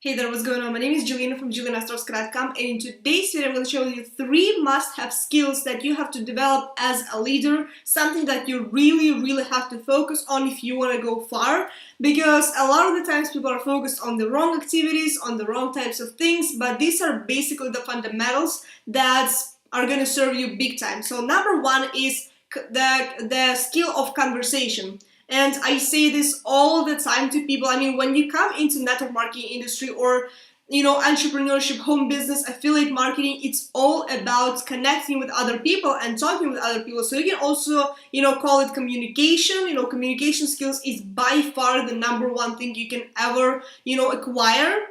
Hey there, what's going on? My name is Jelena from Ostrovska.com, and in today's video I'm going to show you 3 must-have skills that you have to develop as a leader, something that you really have to focus on if you want to go far, because a lot of the times people are focused on the wrong activities, on the wrong types of things, but these are basically the fundamentals that are going to serve you big time. So number 1 is the skill of conversation. And I say this all the time to people. I mean, when you come into network marketing industry or, entrepreneurship, home business, affiliate marketing, it's all about connecting with other people and talking with other people. So you can also, call it communication. Communication skills is by far the number 1 thing you can ever, acquire.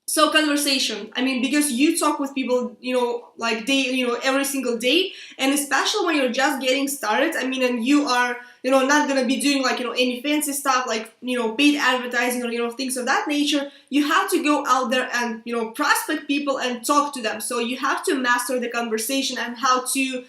So conversation, I mean, because you talk with people, every single day, and especially when you're just getting started, I mean, and you are, not going to be doing any fancy stuff like, paid advertising or, things of that nature. You have to go out there and, prospect people and talk to them. So you have to master the conversation and how to,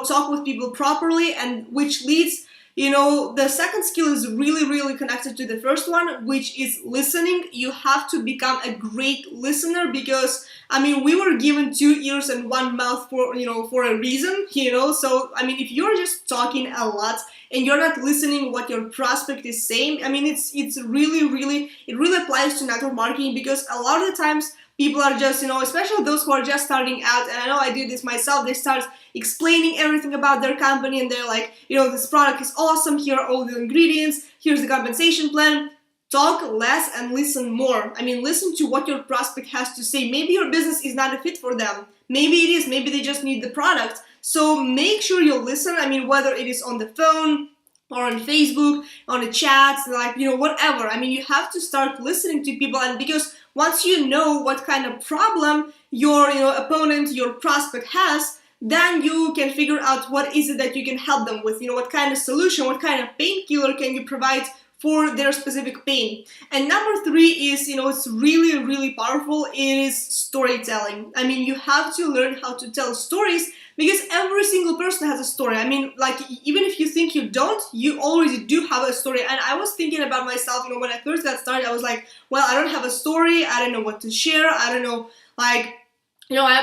talk with people properly, and which leads the second skill is really connected to the first one, which is listening. You have to become a great listener because, I mean, we were given 2 ears and 1 mouth for a reason, So, I mean, if you're just talking a lot and you're not listening what your prospect is saying, I mean, it really applies to network marketing, because a lot of the times people are just, especially those who are just starting out, and I know I do this myself, they start explaining everything about their company, and they're like, this product is awesome, here are all the ingredients, here's the compensation plan. Talk less and listen more. I mean, listen to what your prospect has to say. Maybe your business is not a fit for them. Maybe it is, maybe they just need the product. So make sure you listen. I mean, whether it is on the phone, or on Facebook, on the chats, whatever. I mean, you have to start listening to people, and because once you know what kind of problem your opponent, your prospect has, then you can figure out what is it that you can help them with, what kind of solution, what kind of painkiller can you provide for their specific pain. And number 3 is, it's really powerful. It is storytelling. I mean, you have to learn how to tell stories, because every single person has a story. I mean, like, even if you think you don't, you already do have a story. And I was thinking about myself, when I first got started, I was like, well, I don't have a story. I don't know what to share. I don't know,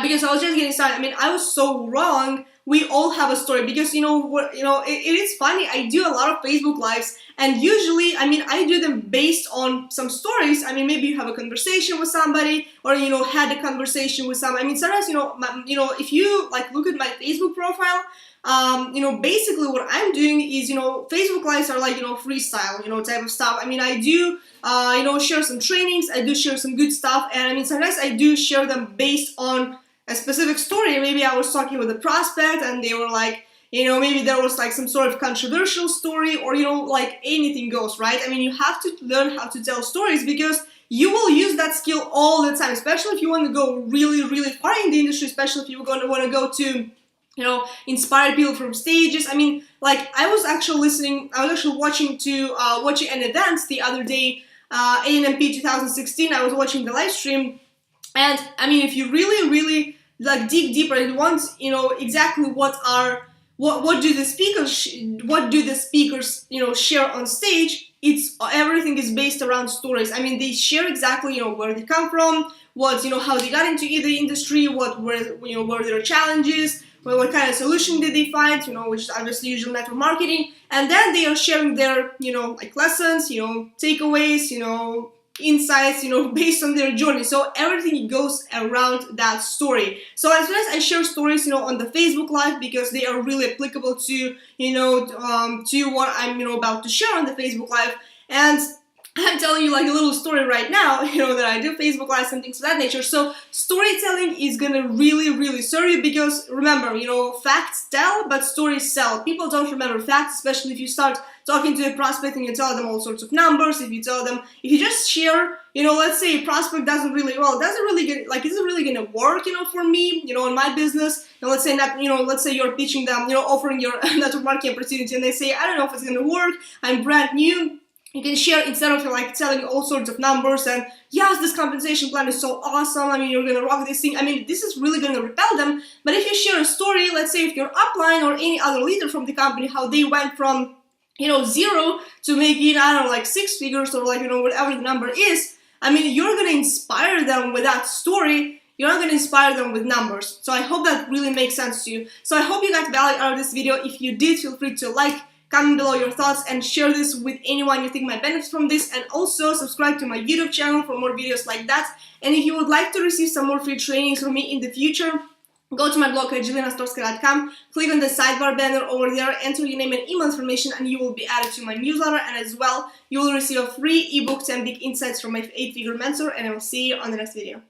because I was just getting started. I mean, I was so wrong. We all have a story, because, it is funny. I do a lot of Facebook Lives, and usually, I mean, I do them based on some stories. I mean, maybe you have a conversation with somebody, or, had a conversation with someone. I mean, sometimes, if you, look at my Facebook profile, basically what I'm doing is, Facebook Lives are like, freestyle, type of stuff. I mean, I do, share some trainings, I do share some good stuff, and I mean, sometimes I do share them based on a specific story. Maybe I was talking with a prospect and they were like, maybe there was some sort of controversial story, or, anything goes, right? I mean, you have to learn how to tell stories, because you will use that skill all the time, especially if you want to go really far in the industry, especially if you're going to want to go to, inspire people from stages. I mean, I was actually watching an event the other day, ANMP 2016. I was watching the live stream. And I mean, if you really dig deeper and want, exactly what do the speakers share on stage, everything is based around stories. I mean, they share exactly where they come from, how they got into the industry, what were their challenges, what kind of solution did they find, which is obviously usual network marketing, and then they are sharing their lessons, takeaways, insights, based on their journey. So everything goes around that story. So as soon as I share stories, on the Facebook Live, because they are really applicable to, to what I'm, about to share on the Facebook Live. And I'm telling you a little story right now, that I do Facebook Live and things of that nature. So storytelling is gonna really serve you, because remember, facts tell, but stories sell. People don't remember facts, especially if you start talking to a prospect and you tell them all sorts of numbers. If you just share, let's say a prospect isn't really gonna work, for me, in my business. And let's say you're pitching them, offering your network marketing opportunity, and they say, I don't know if it's gonna work, I'm brand new. You can share, instead of telling all sorts of numbers and, yes, this compensation plan is so awesome, I mean, you're gonna rock this thing. I mean, this is really gonna repel them. But if you share a story, let's say if your upline or any other leader from the company, how they went from, 0 to making, I don't know, 6 figures, or whatever the number is, I mean, you're going to inspire them with that story. You're not going to inspire them with numbers. So I hope that really makes sense to you. So I hope you got value out of this video. If you did, feel free to like, comment below your thoughts, and share this with anyone you think might benefit from this. And also subscribe to my YouTube channel for more videos like that. And if you would like to receive some more free trainings from me in the future, go to my blog at jelenastrovska.com, click on the sidebar banner over there, enter your name and email information, and you will be added to my newsletter. And as well, you will receive a free ebook, 10 Big Insights from my 8-figure mentor. And I will see you on the next video.